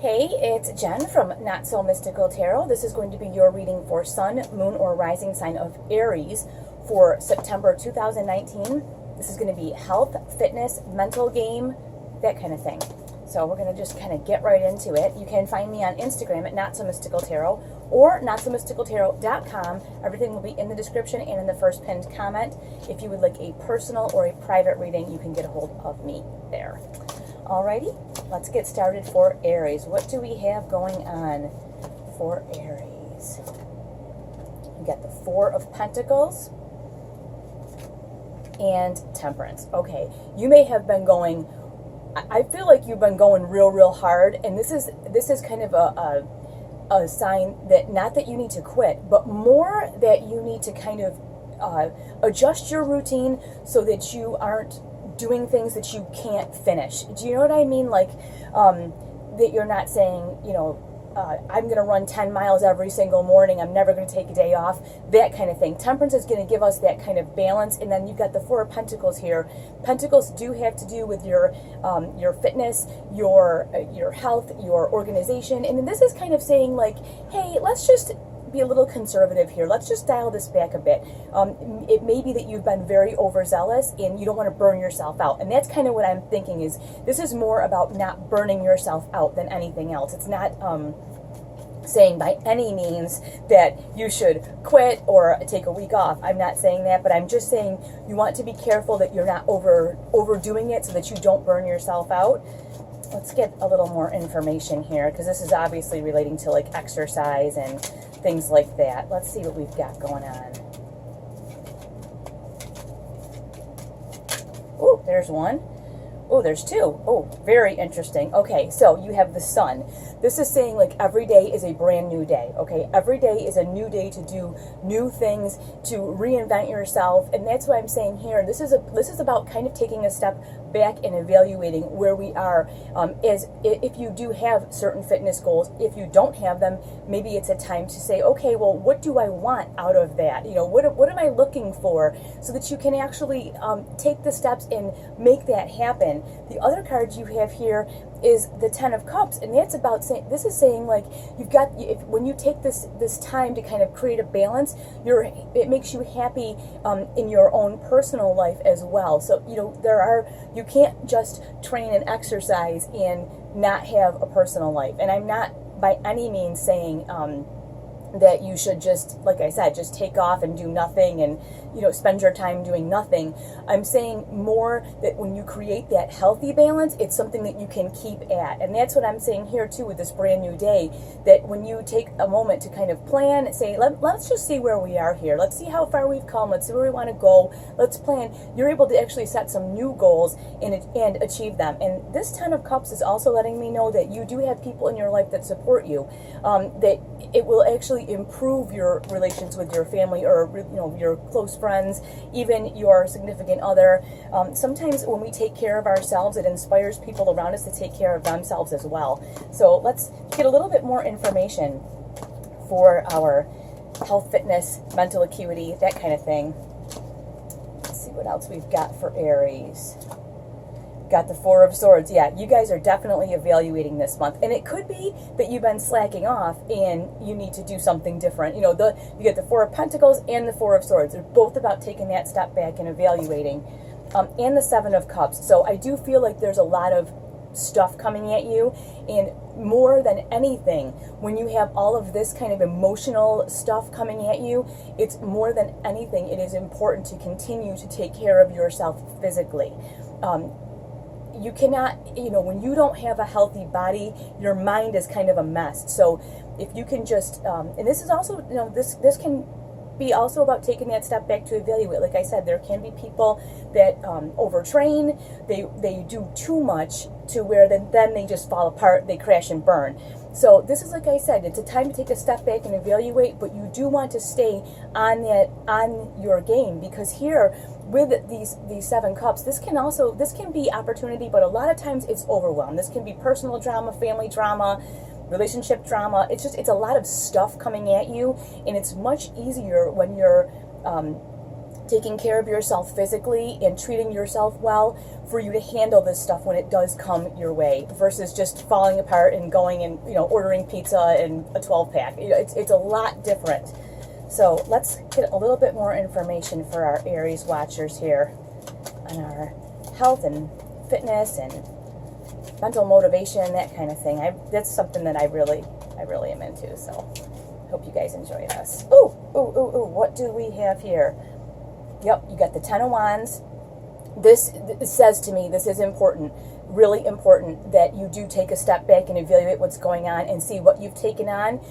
Hey, it's Jen from Not So Mystical Tarot. This is going to be your reading for Sun, Moon, or Rising sign of Aries for September 2019. This is going to be health, fitness, mental game, that kind of thing. So we're going to just kind of get right into it. You can find me on Instagram at Not So Mystical Tarot or notsomysticaltarot.com. Everything will be in the description and in the first pinned comment. If you would like a personal or a private reading, you can get a hold of me there. Alrighty, let's get started for Aries. What do we have going on for Aries? We got the Four of Pentacles and Temperance. Okay, you may have been going, I feel like you've been going real hard, and this is kind of a sign that not that you need to quit, but more that you need to kind of adjust your routine so that you aren't doing things that you can't finish. Do you know what I mean? Like, that you're not saying, you know, I'm going to run 10 miles every single morning. I'm never going to take a day off. That kind of thing. Temperance is going to give us that kind of balance. And then you've got the Four of Pentacles here. Pentacles do have to do with your fitness, your health, your organization. And then this is kind of saying like, hey, let's just be a little conservative here. Let's just dial this back a bit. It may be that you've been very overzealous and you don't want to burn yourself out. And that's kind of what I'm thinking is this is more about not burning yourself out than anything else. It's not saying by any means that you should quit or take a week off. I'm not saying that, but I'm just saying you want to be careful that you're not overdoing it so that you don't burn yourself out. Let's get a little more information here because this is obviously relating to like exercise and things like that. Let's see what we've got going on. Oh, there's one. Oh, there's two. Oh, very interesting. Okay, so you have the Sun. This is saying like every day is a brand new day, okay? Every day is a new day to do new things, to reinvent yourself, and that's what I'm saying here. This is about kind of taking a step back and evaluating where we are. As if you do have certain fitness goals, if you don't have them, maybe it's a time to say, okay, well, what do I want out of that? You know, what am I looking for, so that you can actually take the steps and make that happen. The other card you have here is the Ten of Cups, and that's about saying, this is saying like you've got, when you take this time to kind of create a balance, it makes you happy in your own personal life as well. So you know you can't just train and exercise and not have a personal life. And I'm not by any means saying that you should just, like I said, just take off and do nothing and, you know, spend your time doing nothing. I'm saying more that when you create that healthy balance, it's something that you can keep at. And that's what I'm saying here too with this brand new day, that when you take a moment to kind of plan, say, let's just see where we are here. Let's see how far we've come. Let's see where we want to go. Let's plan. You're able to actually set some new goals and achieve them. And this Ten of Cups is also letting me know that you do have people in your life that support you, that it will actually improve your relations with your family or, you know, your close friends, even your significant other. Sometimes when we take care of ourselves, it inspires people around us to take care of themselves as well. So let's get a little bit more information for our health, fitness, mental acuity, that kind of thing. Let's see what else we've got for Aries. Got the Four of Swords. Yeah, you guys are definitely evaluating this month, and it could be that you've been slacking off and you need to do something different. You know, you get the Four of Pentacles and the Four of Swords. They're both about taking that step back and evaluating, and the Seven of Cups. So I do feel like there's a lot of stuff coming at you, and more than anything, when you have all of this kind of emotional stuff coming at you, it's more than anything, it is important to continue to take care of yourself physically. You cannot, you know, when you don't have a healthy body, your mind is kind of a mess. So if you can just, and this is also, you know, this can be also about taking that step back to evaluate. Like I said, there can be people that overtrain, they do too much to where then they just fall apart, they crash and burn. So this is, like I said, it's a time to take a step back and evaluate, but you do want to stay on your game, because here with these Seven Cups, this can be opportunity, but a lot of times it's overwhelm. This can be personal drama, family drama, relationship drama. It's a lot of stuff coming at you, and it's much easier when you're taking care of yourself physically and treating yourself well for you to handle this stuff when it does come your way, versus just falling apart and going and, you know, ordering pizza and a 12-pack. You know, it's a lot different. So let's get a little bit more information for our Aries watchers here on our health and fitness and mental motivation, that kind of thing. That's something that I really am into. So hope you guys enjoy this. Ooh, what do we have here? Yep, you got the Ten of Wands. This says to me, this is important, really important, that you do take a step back and evaluate what's going on and see what you've taken on.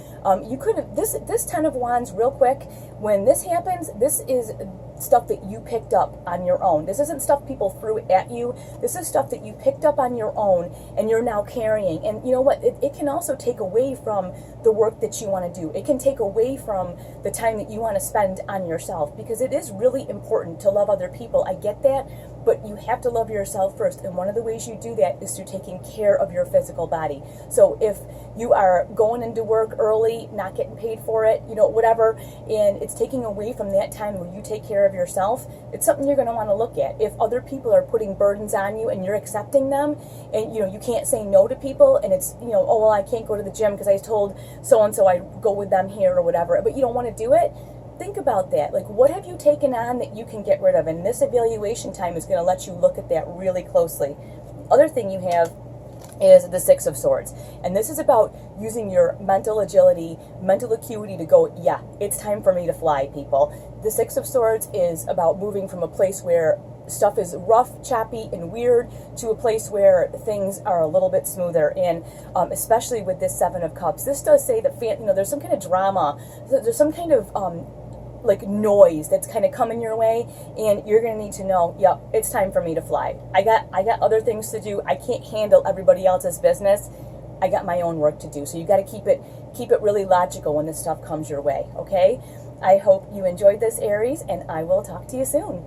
You could have, this Ten of Wands, real quick, when this happens, this is stuff that you picked up on your own. This isn't stuff people threw at you. This is stuff that you picked up on your own and you're now carrying. And you know what? It can also take away from the work that you want to do. It can take away from the time that you want to spend on yourself, because it is really important to love other people. I get that, but you have to love yourself first. And one of the ways you do that is through taking care of your physical body. So if you are going into work early, not getting paid for it, you know, whatever, and it's taking away from that time where you take care of yourself, it's something you're going to want to look at. If other people are putting burdens on you and you're accepting them, and, you know, you can't say no to people, and it's, you know, oh, well, I can't go to the gym because I told so-and-so I'd go with them here or whatever, but you don't want to do it, think about that. Like, what have you taken on that you can get rid of? And this evaluation time is going to let you look at that really closely. Other thing you have is the Six of Swords. And this is about using your mental agility, mental acuity to go, yeah, it's time for me to fly, people. The Six of Swords is about moving from a place where stuff is rough, choppy, and weird to a place where things are a little bit smoother. And especially with this Seven of Cups, this does say that, you know, there's some kind of drama, there's some kind of like noise that's kind of coming your way, and you're going to need to know, yep, it's time for me to fly. I got other things to do. I can't handle everybody else's business. I got my own work to do. So you got to keep it really logical when this stuff comes your way, okay? I hope you enjoyed this, Aries, and I will talk to you soon.